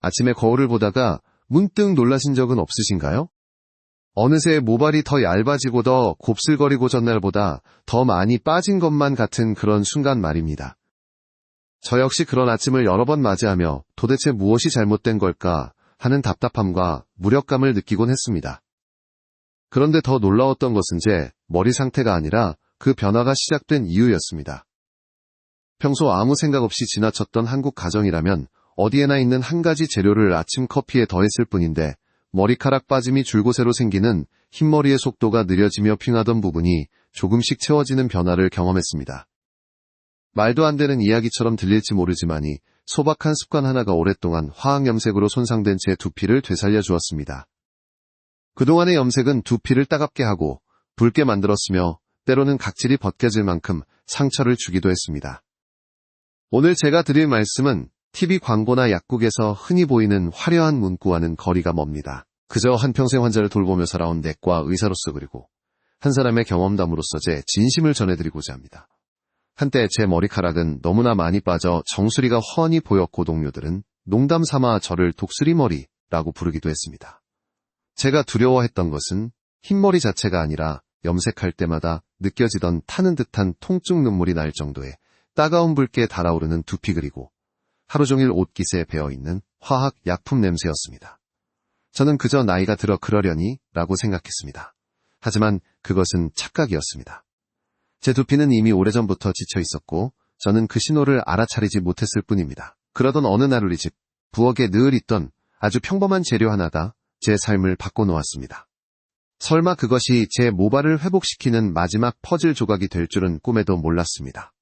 아침에 거울을 보다가 문득 놀라신 적은 없으신가요? 어느새 모발이 더 얇아지고 더 곱슬거리고 전날보다 더 많이 빠진 것만 같은 그런 순간 말입니다. 저 역시 그런 아침을 여러 번 맞이하며 도대체 무엇이 잘못된 걸까 하는 답답함과 무력감을 느끼곤 했습니다. 그런데 더 놀라웠던 것은 제 머리 상태가 아니라 그 변화가 시작된 이유였습니다. 평소 아무 생각 없이 지나쳤던 한국 가정이라면 어디에나 있는 한 가지 재료를 아침 커피에 더했을 뿐인데 머리카락 빠짐이 줄곳으로 생기는 흰머리의 속도가 느려지며 핑하던 부분이 조금씩 채워지는 변화를 경험했습니다. 말도 안 되는 이야기처럼 들릴지 모르지만이 소박한 습관 하나가 오랫동안 화학염색으로 손상된 제 두피를 되살려 주었습니다. 그동안의 염색은 두피를 따갑게 하고 붉게 만들었으며 때로는 각질이 벗겨질 만큼 상처를 주기도 했습니다. 오늘 제가 드릴 말씀은 TV 광고나 약국에서 흔히 보이는 화려한 문구와는 거리가 멉니다. 그저 한평생 환자를 돌보며 살아온 내과 의사로서 그리고 한 사람의 경험담으로서 제 진심을 전해드리고자 합니다. 한때 제 머리카락은 너무나 많이 빠져 정수리가 훤히 보였고 동료들은 농담 삼아 저를 독수리머리라고 부르기도 했습니다. 제가 두려워했던 것은 흰머리 자체가 아니라 염색할 때마다 느껴지던 타는 듯한 통증 눈물이 날 정도의 따가운 불기에 달아오르는 두피 그리고 하루 종일 옷깃에 배어있는 화학 약품 냄새였습니다. 저는 그저 나이가 들어 그러려니 라고 생각했습니다. 하지만 그것은 착각이었습니다. 제 두피는 이미 오래전부터 지쳐 있었고 저는 그 신호를 알아차리지 못했을 뿐입니다. 그러던 어느 날 우리 집 부엌에 늘 있던 아주 평범한 재료 하나가 제 삶을 바꿔놓았습니다. 설마 그것이 제 모발을 회복시키는 마지막 퍼즐 조각이 될 줄은 꿈에도 몰랐습니다.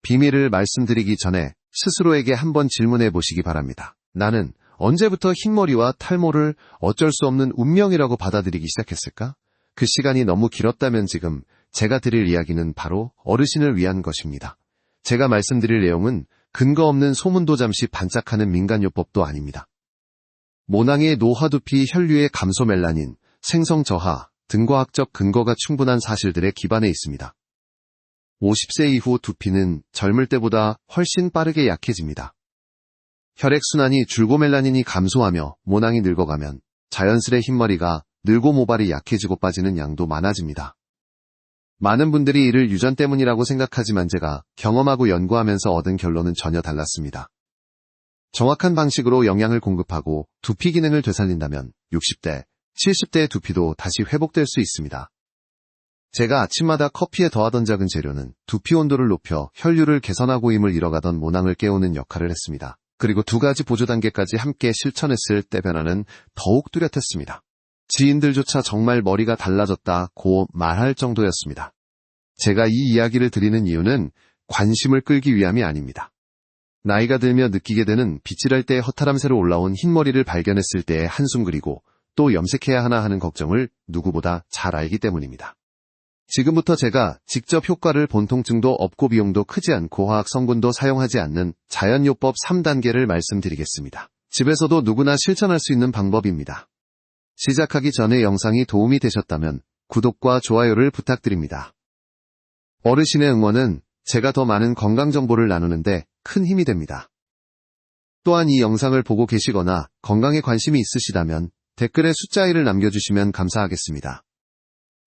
비밀을 말씀드리기 전에 스스로에게 한번 질문해 보시기 바랍니다. 나는 언제부터 흰머리와 탈모를 어쩔 수 없는 운명이라고 받아들이기 시작했을까? 그 시간이 너무 길었다면 지금 제가 드릴 이야기는 바로 어르신을 위한 것입니다. 제가 말씀드릴 내용은 근거 없는 소문도 잠시 반짝하는 민간요법도 아닙니다. 모낭의 노화두피 혈류의 감소 멜라닌, 생성 저하 등 과학적 근거가 충분한 사실들에 기반해 있습니다. 50세 이후 두피는 젊을 때보다 훨씬 빠르게 약해집니다. 혈액순환이 줄고 멜라닌이 감소하며 모낭이 늙어가면 자연스레 흰머리가 늘고 모발이 약해지고 빠지는 양도 많아집니다. 많은 분들이 이를 유전 때문이라고 생각하지만 제가 경험하고 연구하면서 얻은 결론은 전혀 달랐습니다. 정확한 방식으로 영양을 공급하고 두피 기능을 되살린다면 60대, 70대의 두피도 다시 회복될 수 있습니다. 제가 아침마다 커피에 더하던 작은 재료는 두피 온도를 높여 혈류를 개선하고 힘을 잃어가던 모낭을 깨우는 역할을 했습니다. 그리고 두 가지 보조 단계까지 함께 실천했을 때 변화는 더욱 뚜렷했습니다. 지인들조차 정말 머리가 달라졌다고 말할 정도였습니다. 제가 이 이야기를 드리는 이유는 관심을 끌기 위함이 아닙니다. 나이가 들며 느끼게 되는 빗질할 때의 허탈함 새로 올라온 흰머리를 발견했을 때의 한숨 그리고 또 염색해야 하나 하는 걱정을 누구보다 잘 알기 때문입니다. 지금부터 제가 직접 효과를 본 통증도 없고 비용도 크지 않고 화학 성분도 사용하지 않는 자연요법 3단계를 말씀드리겠습니다. 집에서도 누구나 실천할 수 있는 방법입니다. 시작하기 전에 영상이 도움이 되셨다면 구독과 좋아요를 부탁드립니다. 어르신의 응원은 제가 더 많은 건강 정보를 나누는데 큰 힘이 됩니다. 또한 이 영상을 보고 계시거나 건강에 관심이 있으시다면 댓글에 숫자 1을 남겨주시면 감사하겠습니다.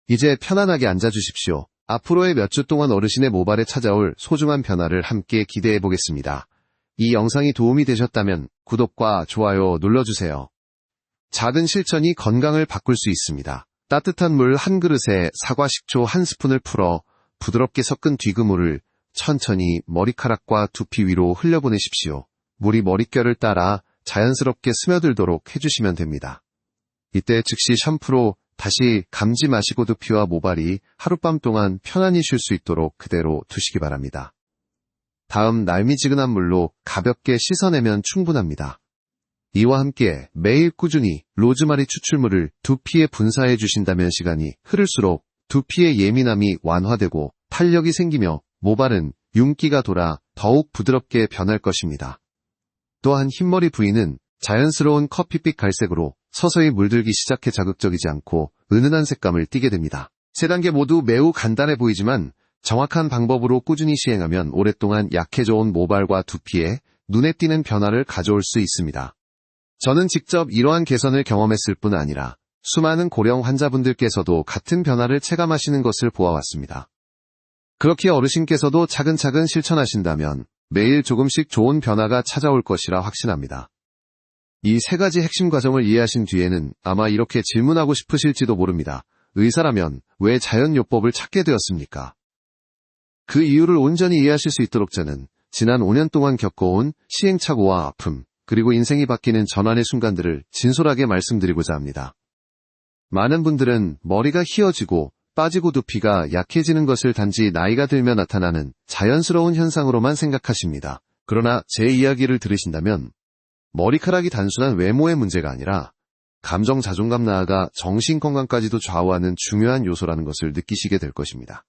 이제 편안하게 앉아주십시오. 앞으로의 몇 주 동안 어르신의 모발에 찾아올 소중한 변화를 함께 기대해 보겠습니다. 이 영상이 도움이 되셨다면 구독과 좋아요 눌러주세요. 작은 실천이 건강을 바꿀 수 있습니다. 따뜻한 물 한 그릇에 사과 식초 한 스푼을 풀어 부드럽게 섞은 뒤그물을 천천히 머리카락과 두피 위로 흘려보내십시오. 물이 머릿결을 따라 자연스럽게 스며들도록 해주시면 됩니다. 이때 즉시 샴푸로 다시 감지 마시고 두피와 모발이 하룻밤 동안 편안히 쉴 수 있도록 그대로 두시기 바랍니다. 다음 날미지근한 물로 가볍게 씻어내면 충분합니다. 이와 함께 매일 꾸준히 로즈마리 추출물을 두피에 분사해 주신다면 시간이 흐를수록 두피의 예민함이 완화되고 탄력이 생기며 모발은 윤기가 돌아 더욱 부드럽게 변할 것입니다. 또한 흰머리 부위는 자연스러운 커피빛 갈색으로 서서히 물들기 시작해 자극적이지 않고 은은한 색감을 띠게 됩니다. 세 단계 모두 매우 간단해 보이지만 정확한 방법으로 꾸준히 시행하면 오랫동안 약해져 온 모발과 두피에 눈에 띄는 변화를 가져올 수 있습니다. 저는 직접 이러한 개선을 경험했을 뿐 아니라 수많은 고령 환자분들께서도 같은 변화를 체감하시는 것을 보아왔습니다. 그렇게 어르신께서도 차근차근 실천하신다면 매일 조금씩 좋은 변화가 찾아올 것이라 확신합니다. 이 세 가지 핵심 과정을 이해하신 뒤에는 아마 이렇게 질문하고 싶으실지도 모릅니다. 의사라면 왜 자연요법을 찾게 되었습니까? 그 이유를 온전히 이해하실 수 있도록 저는 지난 5년 동안 겪어온 시행착오와 아픔, 그리고 인생이 바뀌는 전환의 순간들을 진솔하게 말씀드리고자 합니다. 많은 분들은 머리가 휘어지고 빠지고 두피가 약해지는 것을 단지 나이가 들면 나타나는 자연스러운 현상으로만 생각하십니다. 그러나 제 이야기를 들으신다면 머리카락이 단순한 외모의 문제가 아니라 감정, 자존감, 나아가 정신 건강까지도 좌우하는 중요한 요소라는 것을 느끼시게 될 것입니다.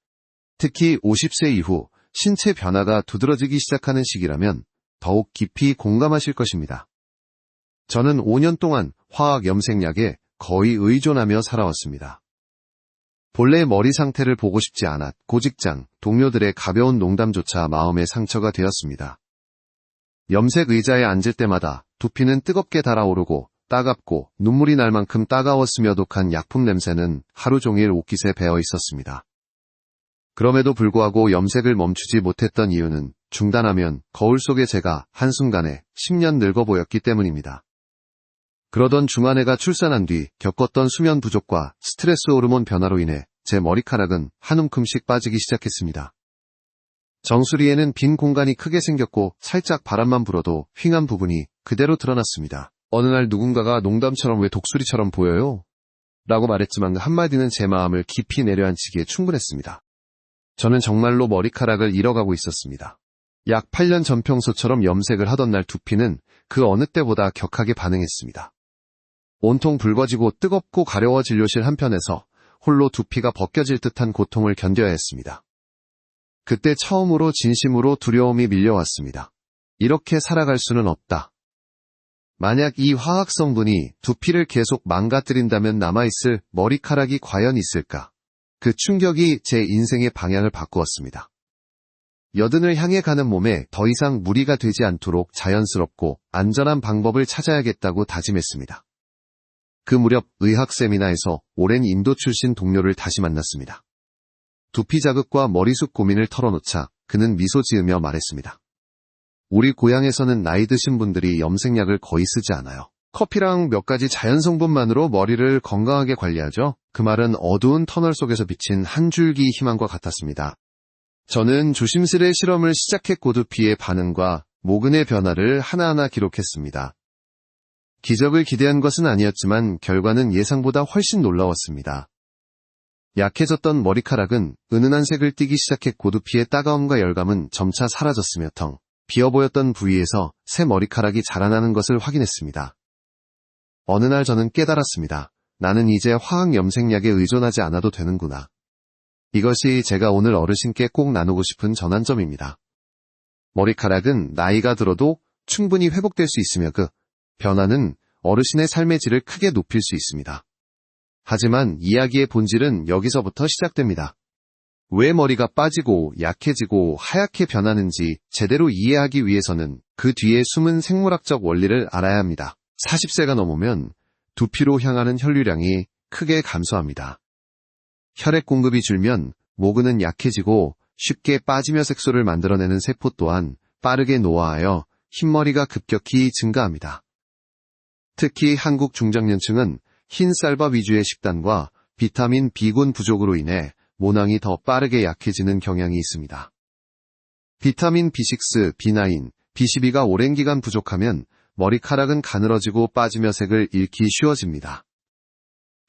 특히 50세 이후 신체 변화가 두드러지기 시작하는 시기라면 더욱 깊이 공감하실 것입니다. 저는 5년 동안 화학 염색약에 거의 의존하며 살아왔습니다. 본래 머리 상태를 보고 싶지 않았고 직장, 동료들의 가벼운 농담조차 마음의 상처가 되었습니다. 염색 의자에 앉을 때마다 두피는 뜨겁게 달아오르고 따갑고 눈물이 날 만큼 따가웠으며 독한 약품 냄새는 하루 종일 옷깃에 배어 있었습니다. 그럼에도 불구하고 염색을 멈추지 못했던 이유는 중단하면 거울 속의 제가 한순간에 10년 늙어 보였기 때문입니다. 그러던 중아내가 출산한 뒤 겪었던 수면 부족과 스트레스 호르몬 변화로 인해 제 머리카락은 한 움큼씩 빠지기 시작했습니다. 정수리에는 빈 공간이 크게 생겼고 살짝 바람만 불어도 휑한 부분이 그대로 드러났습니다. 어느 날 누군가가 농담처럼 왜 독수리처럼 보여요? 라고 말했지만 그 한마디는 제 마음을 깊이 내려앉히기에 충분했습니다. 저는 정말로 머리카락을 잃어가고 있었습니다. 약 8년 전 평소처럼 염색을 하던 날 두피는 그 어느 때보다 격하게 반응했습니다. 온통 붉어지고 뜨겁고 가려워 진료실 한편에서 홀로 두피가 벗겨질 듯한 고통을 견뎌야 했습니다. 그때 처음으로 진심으로 두려움이 밀려왔습니다. 이렇게 살아갈 수는 없다. 만약 이 화학 성분이 두피를 계속 망가뜨린다면 남아있을 머리카락이 과연 있을까? 그 충격이 제 인생의 방향을 바꾸었습니다. 여든을 향해 가는 몸에 더 이상 무리가 되지 않도록 자연스럽고 안전한 방법을 찾아야겠다고 다짐했습니다. 그 무렵 의학 세미나에서 오랜 인도 출신 동료를 다시 만났습니다. 두피 자극과 머리숱 고민을 털어놓자 그는 미소 지으며 말했습니다. 우리 고향에서는 나이 드신 분들이 염색약을 거의 쓰지 않아요. 커피랑 몇 가지 자연 성분만으로 머리를 건강하게 관리하죠. 그 말은 어두운 터널 속에서 비친 한 줄기 희망과 같았습니다. 저는 조심스레 실험을 시작했고 두피의 반응과 모근의 변화를 하나하나 기록했습니다. 기적을 기대한 것은 아니었지만 결과는 예상보다 훨씬 놀라웠습니다. 약해졌던 머리카락은 은은한 색을 띠기 시작했고 두피의 따가움과 열감은 점차 사라졌으며 텅 비어 보였던 부위에서 새 머리카락이 자라나는 것을 확인했습니다. 어느 날 저는 깨달았습니다. 나는 이제 화학 염색약에 의존하지 않아도 되는구나. 이것이 제가 오늘 어르신께 꼭 나누고 싶은 전환점입니다. 머리카락은 나이가 들어도 충분히 회복될 수 있으며 그 변화는 어르신의 삶의 질을 크게 높일 수 있습니다. 하지만 이야기의 본질은 여기서부터 시작됩니다. 왜 머리가 빠지고 약해지고 하얗게 변하는지 제대로 이해하기 위해서는 그 뒤에 숨은 생물학적 원리를 알아야 합니다. 40세가 넘으면 두피로 향하는 혈류량이 크게 감소합니다. 혈액 공급이 줄면 모근은 약해지고 쉽게 빠지며 색소를 만들어내는 세포 또한 빠르게 노화하여 흰머리가 급격히 증가합니다. 특히 한국 중장년층은 흰 쌀밥 위주의 식단과 비타민 B군 부족으로 인해 모낭이 더 빠르게 약해지는 경향이 있습니다. 비타민 B6, B9, B12가 오랜 기간 부족하면 머리카락은 가늘어지고 빠지며 색을 잃기 쉬워집니다.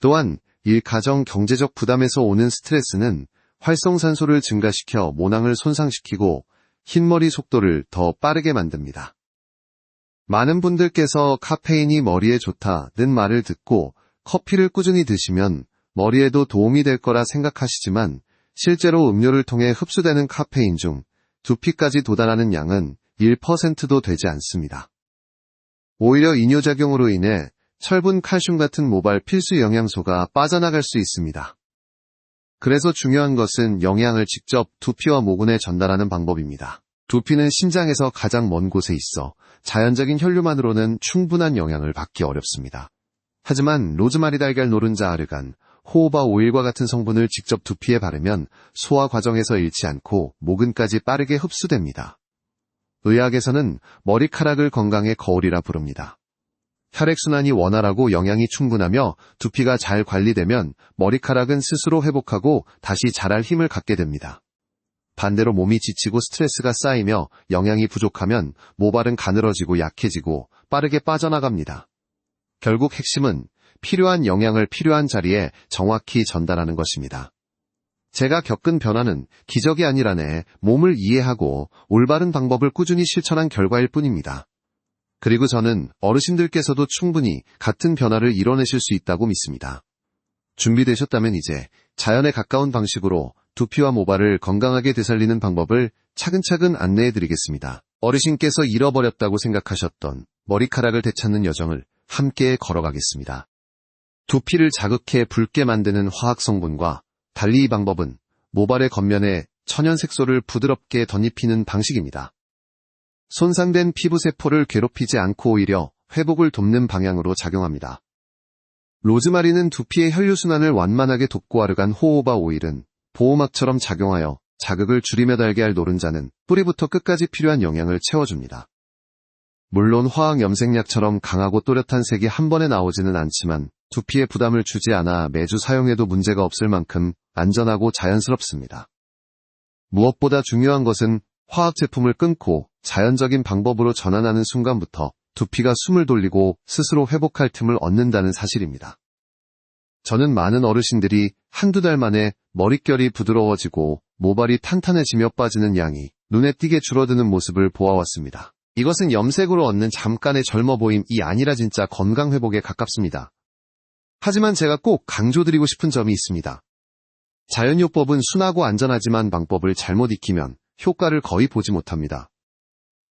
또한 일, 가정, 경제적 부담에서 오는 스트레스는 활성산소를 증가시켜 모낭을 손상시키고 흰머리 속도를 더 빠르게 만듭니다. 많은 분들께서 카페인이 머리에 좋다는 말을 듣고 커피를 꾸준히 드시면 머리에도 도움이 될 거라 생각하시지만 실제로 음료를 통해 흡수되는 카페인 중 두피까지 도달하는 양은 1%도 되지 않습니다. 오히려 이뇨작용으로 인해 철분, 칼슘 같은 모발 필수 영양소가 빠져나갈 수 있습니다. 그래서 중요한 것은 영양을 직접 두피와 모근에 전달하는 방법입니다. 두피는 심장에서 가장 먼 곳에 있어 자연적인 혈류만으로는 충분한 영향을 받기 어렵습니다. 하지만 로즈마리 달걀 노른자 아르간, 호호바 오일과 같은 성분을 직접 두피에 바르면 소화 과정에서 잃지 않고 모근까지 빠르게 흡수됩니다. 의학에서는 머리카락을 건강의 거울이라 부릅니다. 혈액순환이 원활하고 영양이 충분하며 두피가 잘 관리되면 머리카락은 스스로 회복하고 다시 자랄 힘을 갖게 됩니다. 반대로 몸이 지치고 스트레스가 쌓이며 영양이 부족하면 모발은 가늘어지고 약해지고 빠르게 빠져나갑니다. 결국 핵심은 필요한 영양을 필요한 자리에 정확히 전달하는 것입니다. 제가 겪은 변화는 기적이 아니라네 몸을 이해하고 올바른 방법을 꾸준히 실천한 결과일 뿐입니다. 그리고 저는 어르신들께서도 충분히 같은 변화를 이뤄내실 수 있다고 믿습니다. 준비되셨다면 이제 자연에 가까운 방식으로 두피와 모발을 건강하게 되살리는 방법을 차근차근 안내해드리겠습니다. 어르신께서 잃어버렸다고 생각하셨던 머리카락을 되찾는 여정을 함께 걸어가겠습니다. 두피를 자극해 붉게 만드는 화학 성분과 달리 이 방법은 모발의 겉면에 천연 색소를 부드럽게 덧입히는 방식입니다. 손상된 피부세포를 괴롭히지 않고 오히려 회복을 돕는 방향으로 작용합니다. 로즈마리는 두피의 혈류순환을 완만하게 돕고 아르간 호호바 오일은 보호막처럼 작용하여 자극을 줄이며 달걀 노른자는 뿌리부터 끝까지 필요한 영양을 채워줍니다. 물론 화학 염색약처럼 강하고 또렷한 색이 한 번에 나오지는 않지만 두피에 부담을 주지 않아 매주 사용해도 문제가 없을 만큼 안전하고 자연스럽습니다. 무엇보다 중요한 것은 화학 제품을 끊고 자연적인 방법으로 전환하는 순간부터 두피가 숨을 돌리고 스스로 회복할 틈을 얻는다는 사실입니다. 저는 많은 어르신들이 한두 달 만에 머릿결이 부드러워지고 모발이 탄탄해지며 빠지는 양이 눈에 띄게 줄어드는 모습을 보아왔습니다. 이것은 염색으로 얻는 잠깐의 젊어 보임이 아니라 진짜 건강 회복에 가깝습니다. 하지만 제가 꼭 강조드리고 싶은 점이 있습니다. 자연요법은 순하고 안전하지만 방법을 잘못 익히면 효과를 거의 보지 못합니다.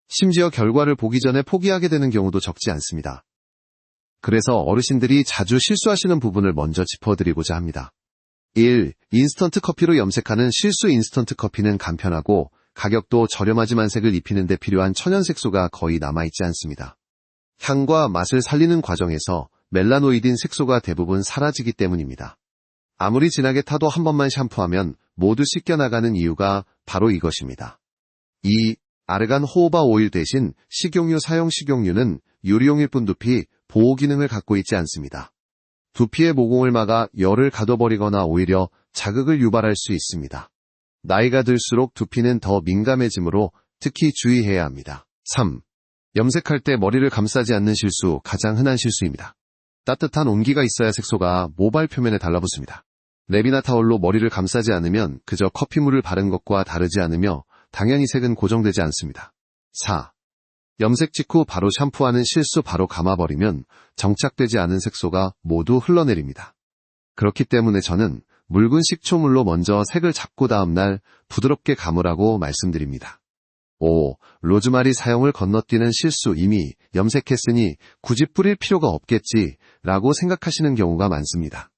심지어 결과를 보기 전에 포기하게 되는 경우도 적지 않습니다. 그래서 어르신들이 자주 실수하시는 부분을 먼저 짚어드리고자 합니다. 1. 인스턴트 커피로 염색하는 실수. 인스턴트 커피는 간편하고 가격도 저렴하지만 색을 입히는 데 필요한 천연색소가 거의 남아있지 않습니다. 향과 맛을 살리는 과정에서 멜라노이딘 색소가 대부분 사라지기 때문입니다. 아무리 진하게 타도 한 번만 샴푸하면 모두 씻겨나가는 이유가 바로 이것입니다. 2. 아르간 호호바 오일 대신 식용유 사용. 식용유는 유리용일 뿐 두피 보호 기능을 갖고 있지 않습니다. 두피의 모공을 막아 열을 가둬버리거나 오히려 자극을 유발할 수 있습니다. 나이가 들수록 두피는 더 민감해지므로 특히 주의해야 합니다. 3. 염색할 때 머리를 감싸지 않는 실수. 가장 흔한 실수입니다. 따뜻한 온기가 있어야 색소가 모발 표면에 달라붙습니다. 랩이나 타올로 머리를 감싸지 않으면 그저 커피물을 바른 것과 다르지 않으며 당연히 색은 고정되지 않습니다. 4. 염색 직후 바로 샴푸하는 실수. 바로 감아버리면 정착되지 않은 색소가 모두 흘러내립니다. 그렇기 때문에 저는 묽은 식초물로 먼저 색을 잡고 다음날 부드럽게 감으라고 말씀드립니다. 5. 로즈마리 사용을 건너뛰는 실수. 이미 염색했으니 굳이 뿌릴 필요가 없겠지 라고 생각하시는 경우가 많습니다.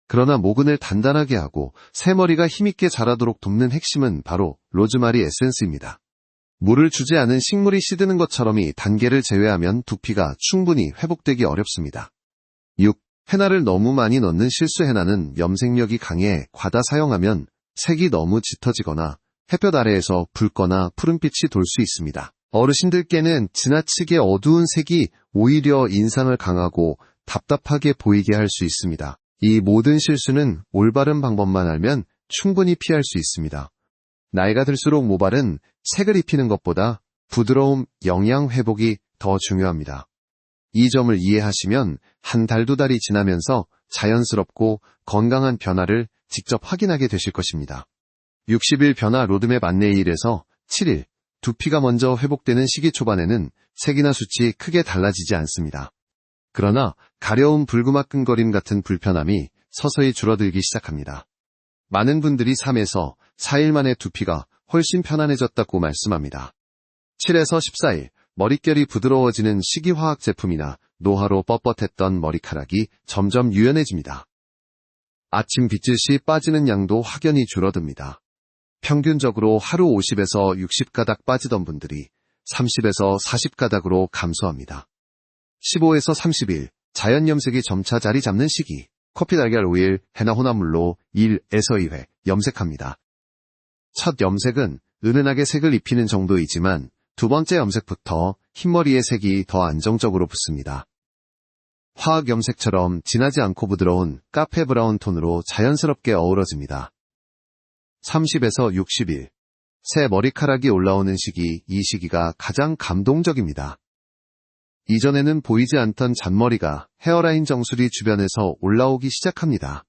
그러나 모근을 단단하게 하고 새머리가 힘있게 자라도록 돕는 핵심은 바로 로즈마리 에센스입니다. 물을 주지 않은 식물이 시드는 것처럼 이 단계를 제외하면 두피가 충분히 회복되기 어렵습니다. 6. 헤나를 너무 많이 넣는 실수. 헤나는 염색력이 강해 과다 사용하면 색이 너무 짙어지거나 햇볕 아래에서 붉거나 푸른빛이 돌 수 있습니다. 어르신들께는 지나치게 어두운 색이 오히려 인상을 강하고 답답하게 보이게 할 수 있습니다. 이 모든 실수는 올바른 방법만 알면 충분히 피할 수 있습니다. 나이가 들수록 모발은 색을 입히는 것보다 부드러움, 영양 회복이 더 중요합니다. 이 점을 이해하시면 한 달, 두 달이 지나면서 자연스럽고 건강한 변화를 직접 확인하게 되실 것입니다. 60일 변화 로드맵 안내 1에서 7일, 두피가 먼저 회복되는 시기 초반에는 색이나 숱이 크게 달라지지 않습니다. 그러나 가려움, 불구막근거림 같은 불편함이 서서히 줄어들기 시작합니다. 많은 분들이 3에서 4일 만에 두피가 훨씬 편안해졌다고 말씀합니다. 7에서 14일, 머릿결이 부드러워지는 식이화학 제품이나 노화로 뻣뻣했던 머리카락이 점점 유연해집니다. 아침 빗질 시 빠지는 양도 확연히 줄어듭니다. 평균적으로 하루 50에서 60가닥 빠지던 분들이 30에서 40가닥으로 감소합니다. 15에서 30일, 자연 염색이 점차 자리 잡는 시기, 커피 달걀 오일, 해나 혼합물로 1에서 2회 염색합니다. 첫 염색은 은은하게 색을 입히는 정도이지만 두 번째 염색부터 흰머리의 색이 더 안정적으로 붙습니다. 화학 염색처럼 진하지 않고 부드러운 카페 브라운 톤으로 자연스럽게 어우러집니다. 30에서 60일, 새 머리카락이 올라오는 시기, 이 시기가 가장 감동적입니다. 이전에는 보이지 않던 잔머리가 헤어라인 정수리 주변에서 올라오기 시작합니다.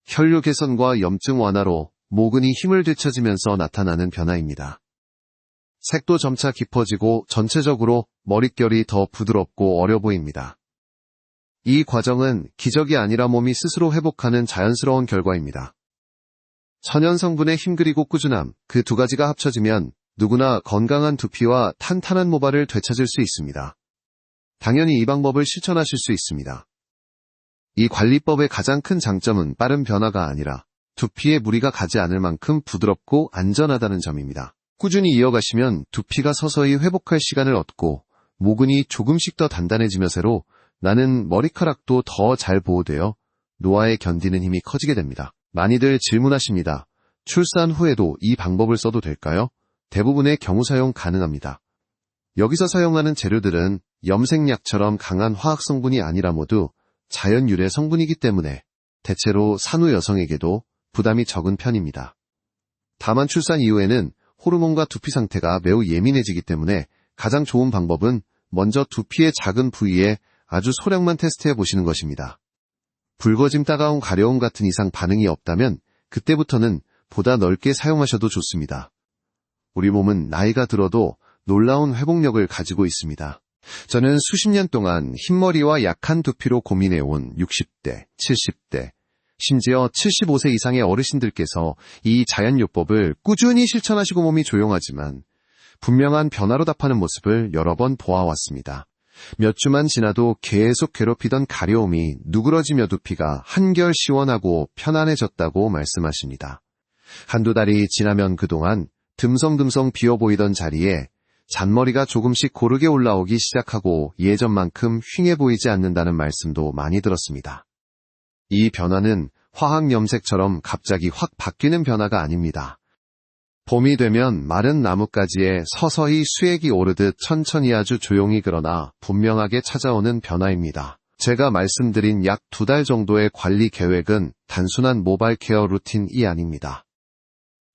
혈류 개선과 염증 완화로 모근이 힘을 되찾으면서 나타나는 변화입니다. 색도 점차 깊어지고 전체적으로 머릿결이 더 부드럽고 어려 보입니다. 이 과정은 기적이 아니라 몸이 스스로 회복하는 자연스러운 결과입니다. 천연 성분의 힘 그리고 꾸준함, 그 두 가지가 합쳐지면 누구나 건강한 두피와 탄탄한 모발을 되찾을 수 있습니다. 당연히 이 방법을 실천하실 수 있습니다. 이 관리법의 가장 큰 장점은 빠른 변화가 아니라 두피에 무리가 가지 않을 만큼 부드럽고 안전하다는 점입니다. 꾸준히 이어가시면 두피가 서서히 회복할 시간을 얻고 모근이 조금씩 더 단단해지면서로 나는 머리카락도 더 잘 보호되어 노화에 견디는 힘이 커지게 됩니다. 많이들 질문하십니다. 출산 후에도 이 방법을 써도 될까요? 대부분의 경우 사용 가능합니다. 여기서 사용하는 재료들은 염색약처럼 강한 화학 성분이 아니라 모두 자연 유래 성분이기 때문에 대체로 산후 여성에게도 부담이 적은 편입니다. 다만 출산 이후에는 호르몬과 두피 상태가 매우 예민해지기 때문에 가장 좋은 방법은 먼저 두피의 작은 부위에 아주 소량만 테스트해 보시는 것입니다. 붉어짐, 따가움, 가려움 같은 이상 반응이 없다면 그때부터는 보다 넓게 사용하셔도 좋습니다. 우리 몸은 나이가 들어도 놀라운 회복력을 가지고 있습니다. 저는 수십 년 동안 흰머리와 약한 두피로 고민해온 60대, 70대, 심지어 75세 이상의 어르신들께서 이 자연요법을 꾸준히 실천하시고 몸이 조용하지만 분명한 변화로 답하는 모습을 여러 번 보아왔습니다. 몇 주만 지나도 계속 괴롭히던 가려움이 누그러지며 두피가 한결 시원하고 편안해졌다고 말씀하십니다. 한두 달이 지나면 그동안 듬성듬성 비어 보이던 자리에 잔머리가 조금씩 고르게 올라오기 시작하고 예전만큼 휭해 보이지 않는다는 말씀도 많이 들었습니다. 이 변화는 화학 염색처럼 갑자기 확 바뀌는 변화가 아닙니다. 봄이 되면 마른 나뭇가지에 서서히 수액이 오르듯 천천히 아주 조용히 그러나 분명하게 찾아오는 변화입니다. 제가 말씀드린 약 2달 정도의 관리 계획은 단순한 모발 케어 루틴이 아닙니다.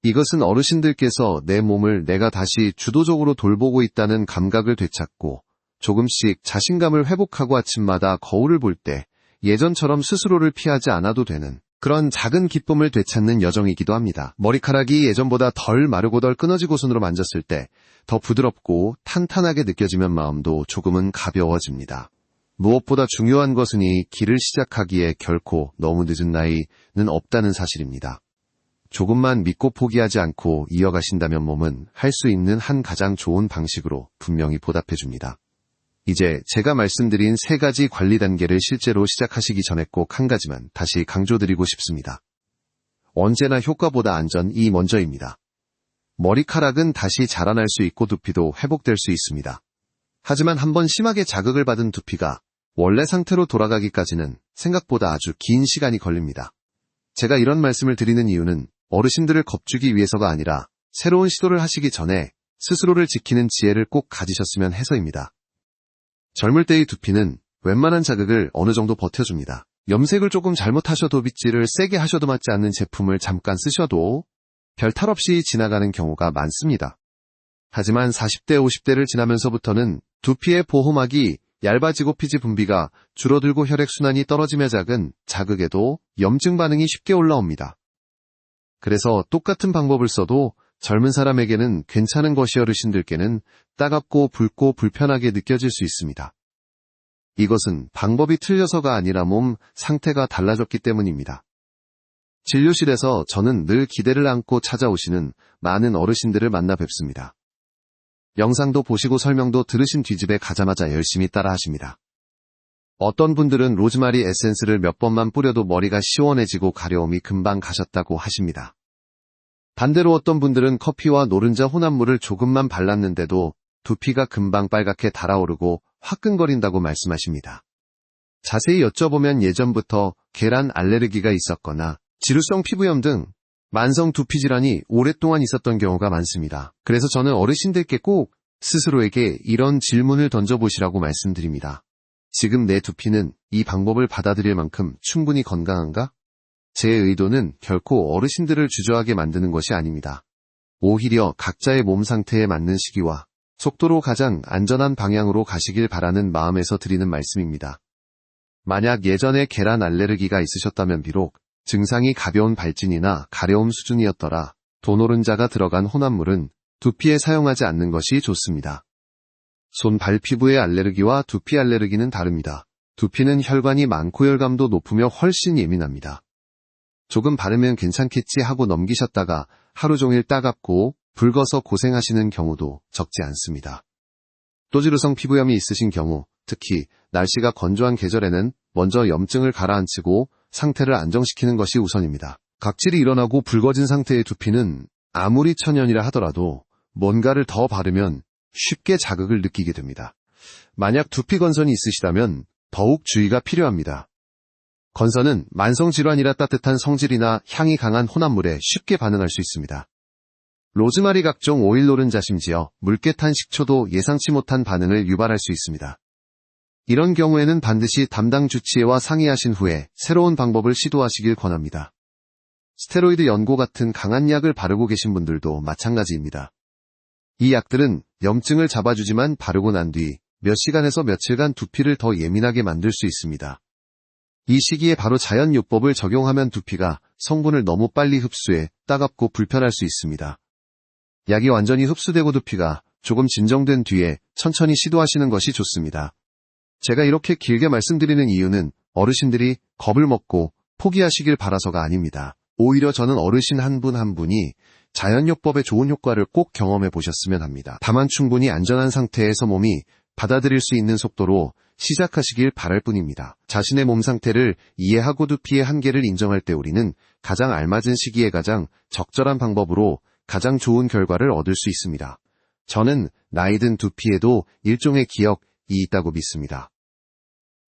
이것은 어르신들께서 내 몸을 내가 다시 주도적으로 돌보고 있다는 감각을 되찾고 조금씩 자신감을 회복하고 아침마다 거울을 볼 때 예전처럼 스스로를 피하지 않아도 되는 그런 작은 기쁨을 되찾는 여정이기도 합니다. 머리카락이 예전보다 덜 마르고 덜 끊어지고 손으로 만졌을 때 더 부드럽고 탄탄하게 느껴지면 마음도 조금은 가벼워집니다. 무엇보다 중요한 것은 이 길을 시작하기에 결코 너무 늦은 나이는 없다는 사실입니다. 조금만 믿고 포기하지 않고 이어가신다면 몸은 할 수 있는 한 가장 좋은 방식으로 분명히 보답해줍니다. 이제 제가 말씀드린 3가지 관리 단계를 실제로 시작하시기 전에 꼭 한 가지만 다시 강조드리고 싶습니다. 언제나 효과보다 안전이 먼저입니다. 머리카락은 다시 자라날 수 있고 두피도 회복될 수 있습니다. 하지만 한번 심하게 자극을 받은 두피가 원래 상태로 돌아가기까지는 생각보다 아주 긴 시간이 걸립니다. 제가 이런 말씀을 드리는 이유는 어르신들을 겁주기 위해서가 아니라 새로운 시도를 하시기 전에 스스로를 지키는 지혜를 꼭 가지셨으면 해서입니다. 젊을 때의 두피는 웬만한 자극을 어느 정도 버텨줍니다. 염색을 조금 잘못하셔도 빗질을 세게 하셔도 맞지 않는 제품을 잠깐 쓰셔도 별 탈 없이 지나가는 경우가 많습니다. 하지만 40대, 50대를 지나면서부터는 두피의 보호막이 얇아지고 피지 분비가 줄어들고 혈액순환이 떨어지며 작은 자극에도 염증 반응이 쉽게 올라옵니다. 그래서 똑같은 방법을 써도 젊은 사람에게는 괜찮은 것이 어르신들께는 따갑고 붉고 불편하게 느껴질 수 있습니다. 이것은 방법이 틀려서가 아니라 몸 상태가 달라졌기 때문입니다. 진료실에서 저는 늘 기대를 안고 찾아오시는 많은 어르신들을 만나 뵙습니다. 영상도 보시고 설명도 들으신 뒤집에 가자마자 열심히 따라 하십니다. 어떤 분들은 로즈마리 에센스를 몇 번만 뿌려도 머리가 시원해지고 가려움이 금방 가셨다고 하십니다. 반대로 어떤 분들은 커피와 노른자 혼합물을 조금만 발랐는데도 두피가 금방 빨갛게 달아오르고 화끈거린다고 말씀하십니다. 자세히 여쭤보면 예전부터 계란 알레르기가 있었거나 지루성 피부염 등 만성 두피 질환이 오랫동안 있었던 경우가 많습니다. 그래서 저는 어르신들께 꼭 스스로에게 이런 질문을 던져보시라고 말씀드립니다. 지금 내 두피는 이 방법을 받아들일 만큼 충분히 건강한가? 제 의도는 결코 어르신들을 주저하게 만드는 것이 아닙니다. 오히려 각자의 몸 상태에 맞는 시기와 속도로 가장 안전한 방향으로 가시길 바라는 마음에서 드리는 말씀입니다. 만약 예전에 계란 알레르기가 있으셨다면 비록 증상이 가벼운 발진이나 가려움 수준이었더라 도노른자가 들어간 혼합물은 두피에 사용하지 않는 것이 좋습니다. 손, 발 피부의 알레르기와 두피 알레르기는 다릅니다. 두피는 혈관이 많고 혈감도 높으며 훨씬 예민합니다. 조금 바르면 괜찮겠지 하고 넘기셨다가 하루 종일 따갑고 붉어서 고생하시는 경우도 적지 않습니다. 또지루성 피부염이 있으신 경우, 특히 날씨가 건조한 계절에는 먼저 염증을 가라앉히고 상태를 안정시키는 것이 우선입니다. 각질이 일어나고 붉어진 상태의 두피는 아무리 천연이라 하더라도 뭔가를 더 바르면 쉽게 자극을 느끼게 됩니다. 만약 두피 건선이 있으시다면 더욱 주의가 필요합니다. 건선은 만성질환이라 따뜻한 성질이나 향이 강한 혼합물에 쉽게 반응할 수 있습니다. 로즈마리 각종 오일 노른자 심지어 묽게 탄 식초도 예상치 못한 반응을 유발할 수 있습니다. 이런 경우에는 반드시 담당 주치의와 상의하신 후에 새로운 방법을 시도하시길 권합니다. 스테로이드 연고 같은 강한 약을 바르고 계신 분들도 마찬가지입니다. 이 약들은 염증을 잡아주지만 바르고 난 뒤 몇 시간에서 며칠간 두피를 더 예민하게 만들 수 있습니다. 이 시기에 바로 자연요법을 적용하면 두피가 성분을 너무 빨리 흡수해 따갑고 불편할 수 있습니다. 약이 완전히 흡수되고 두피가 조금 진정된 뒤에 천천히 시도하시는 것이 좋습니다. 제가 이렇게 길게 말씀드리는 이유는 어르신들이 겁을 먹고 포기하시길 바라서가 아닙니다. 오히려 저는 어르신 한 분 한 분이 자연요법의 좋은 효과를 꼭 경험해 보셨으면 합니다. 다만 충분히 안전한 상태에서 몸이 받아들일 수 있는 속도로 시작하시길 바랄 뿐입니다. 자신의 몸 상태를 이해하고 두피의 한계를 인정할 때 우리는 가장 알맞은 시기에 가장 적절한 방법으로 가장 좋은 결과를 얻을 수 있습니다. 저는 나이든 두피에도 일종의 기억이 있다고 믿습니다.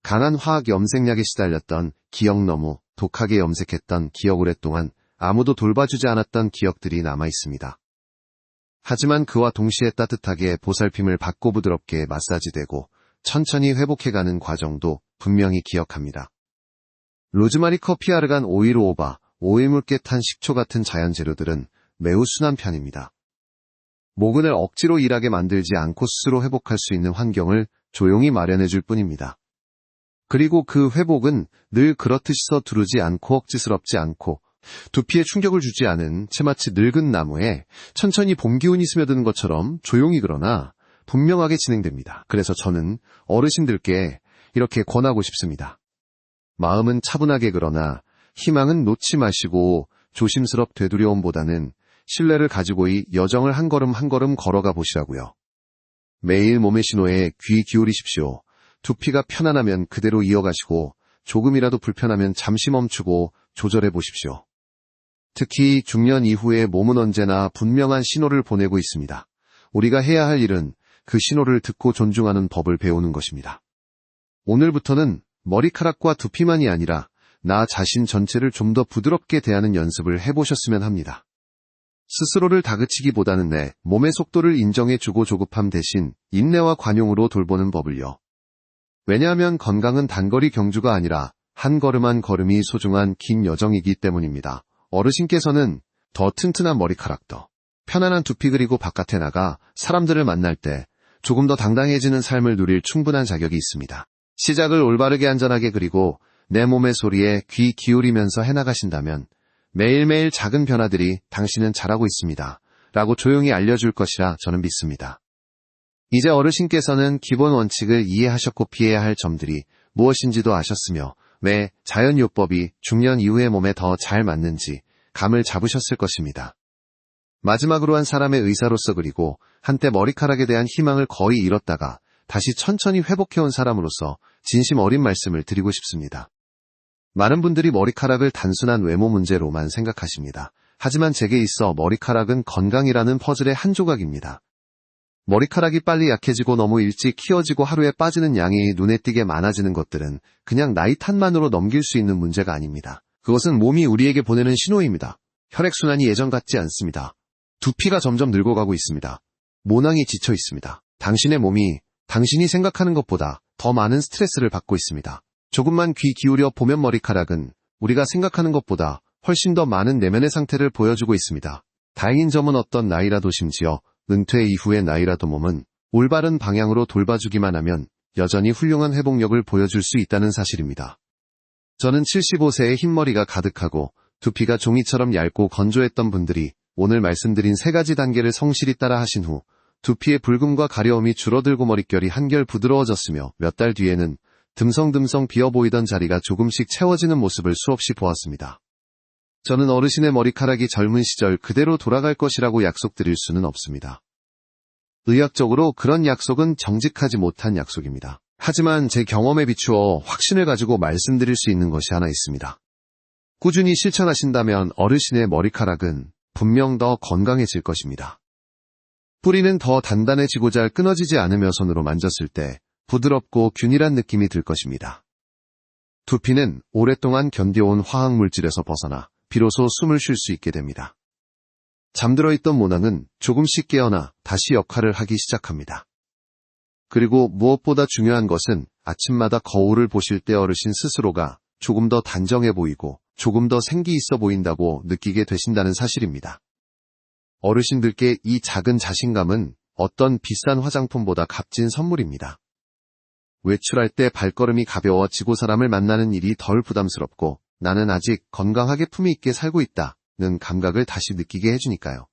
강한 화학 염색약에 시달렸던 기억, 너무 독하게 염색했던 기억, 오랫동안 아무도 돌봐주지 않았던 기억들이 남아 있습니다. 하지만 그와 동시에 따뜻하게 보살핌을 받고 부드럽게 마사지되고 천천히 회복해가는 과정도 분명히 기억합니다. 로즈마리, 커피, 아르간, 오일, 오바, 오일, 묽게 탄 식초 같은 자연 재료들은 매우 순한 편입니다. 모근을 억지로 일하게 만들지 않고 스스로 회복할 수 있는 환경을 조용히 마련해줄 뿐입니다. 그리고 그 회복은 늘 그렇듯이 서두르지 않고 억지스럽지 않고 두피에 충격을 주지 않은 채 마치 늙은 나무에 천천히 봄 기운이 스며드는 것처럼 조용히 그러나 분명하게 진행됩니다. 그래서 저는 어르신들께 이렇게 권하고 싶습니다. 마음은 차분하게 그러나 희망은 놓지 마시고 조심스럽 되두려움보다는 신뢰를 가지고 이 여정을 한 걸음 한 걸음 걸어가 보시라고요. 매일 몸의 신호에 귀 기울이십시오. 두피가 편안하면 그대로 이어가시고 조금이라도 불편하면 잠시 멈추고 조절해 보십시오. 특히 중년 이후에 몸은 언제나 분명한 신호를 보내고 있습니다. 우리가 해야 할 일은 그 신호를 듣고 존중하는 법을 배우는 것입니다. 오늘부터는 머리카락과 두피만이 아니라 나 자신 전체를 좀 더 부드럽게 대하는 연습을 해보셨으면 합니다. 스스로를 다그치기보다는 내 몸의 속도를 인정해주고 조급함 대신 인내와 관용으로 돌보는 법을요. 왜냐하면 건강은 단거리 경주가 아니라 한 걸음 한 걸음이 소중한 긴 여정이기 때문입니다. 어르신께서는 더 튼튼한 머리카락, 더 편안한 두피, 그리고 바깥에 나가 사람들을 만날 때 조금 더 당당해지는 삶을 누릴 충분한 자격이 있습니다. 시작을 올바르게, 안전하게, 그리고 내 몸의 소리에 귀 기울이면서 해나가신다면 매일매일 작은 변화들이 당신은 잘하고 있습니다. 라고 조용히 알려줄 것이라 저는 믿습니다. 이제 어르신께서는 기본 원칙을 이해하셨고 피해야 할 점들이 무엇인지도 아셨으며 왜 자연요법이 중년 이후의 몸에 더 잘 맞는지 감을 잡으셨을 것입니다. 마지막으로 한 사람의 의사로서, 그리고 한때 머리카락에 대한 희망을 거의 잃었다가 다시 천천히 회복해온 사람으로서 진심 어린 말씀을 드리고 싶습니다. 많은 분들이 머리카락을 단순한 외모 문제로만 생각하십니다. 하지만 제게 있어 머리카락은 건강이라는 퍼즐의 한 조각입니다. 머리카락이 빨리 약해지고 너무 일찍 키워지고 하루에 빠지는 양이 눈에 띄게 많아지는 것들은 그냥 나이 탓만으로 넘길 수 있는 문제가 아닙니다. 그것은 몸이 우리에게 보내는 신호입니다. 혈액순환이 예전 같지 않습니다. 두피가 점점 늙어가고 있습니다. 모낭이 지쳐 있습니다. 당신의 몸이 당신이 생각하는 것보다 더 많은 스트레스를 받고 있습니다. 조금만 귀 기울여 보면 머리카락은 우리가 생각하는 것보다 훨씬 더 많은 내면의 상태를 보여주고 있습니다. 다행인 점은 어떤 나이라도 심지어 은퇴 이후의 나이라도 몸은 올바른 방향으로 돌봐주기만 하면 여전히 훌륭한 회복력을 보여줄 수 있다는 사실입니다. 저는 75세에 흰머리가 가득하고 두피가 종이처럼 얇고 건조했던 분들이 오늘 말씀드린 3가지 단계를 성실히 따라 하신 후 두피의 붉음과 가려움이 줄어들고 머릿결이 한결 부드러워졌으며 몇 달 뒤에는 듬성듬성 비어 보이던 자리가 조금씩 채워지는 모습을 수없이 보았습니다. 저는 어르신의 머리카락이 젊은 시절 그대로 돌아갈 것이라고 약속드릴 수는 없습니다. 의학적으로 그런 약속은 정직하지 못한 약속입니다. 하지만 제 경험에 비추어 확신을 가지고 말씀드릴 수 있는 것이 하나 있습니다. 꾸준히 실천하신다면 어르신의 머리카락은 분명 더 건강해질 것입니다. 뿌리는 더 단단해지고 잘 끊어지지 않으며 손으로 만졌을 때 부드럽고 균일한 느낌이 들 것입니다. 두피는 오랫동안 견뎌온 화학물질에서 벗어나 비로소 숨을 쉴 수 있게 됩니다. 잠들어 있던 모낭은 조금씩 깨어나 다시 역할을 하기 시작합니다. 그리고 무엇보다 중요한 것은 아침마다 거울을 보실 때 어르신 스스로가 조금 더 단정해 보이고 조금 더 생기 있어 보인다고 느끼게 되신다는 사실입니다. 어르신들께 이 작은 자신감은 어떤 비싼 화장품보다 값진 선물입니다. 외출할 때 발걸음이 가벼워지고 사람을 만나는 일이 덜 부담스럽고 나는 아직 건강하게 품위 있게 살고 있다는 감각을 다시 느끼게 해주니까요.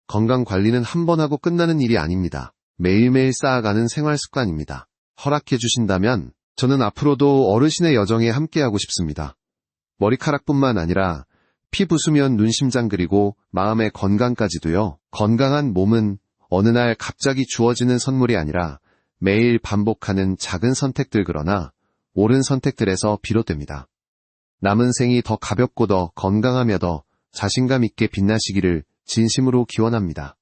건강관리는 한 번 하고 끝나는 일이 아닙니다. 매일매일 쌓아가는 생활 습관입니다. 허락해 주신다면 저는 앞으로도 어르신의 여정에 함께하고 싶습니다. 머리카락뿐만 아니라 피부 수면, 눈, 심장 그리고 마음의 건강까지도요. 건강한 몸은 어느 날 갑자기 주어지는 선물이 아니라 매일 반복하는 작은 선택들 그러나 옳은 선택들에서 비롯됩니다. 남은 생이 더 가볍고 더 건강하며 더 자신감 있게 빛나시기를 진심으로 기원합니다.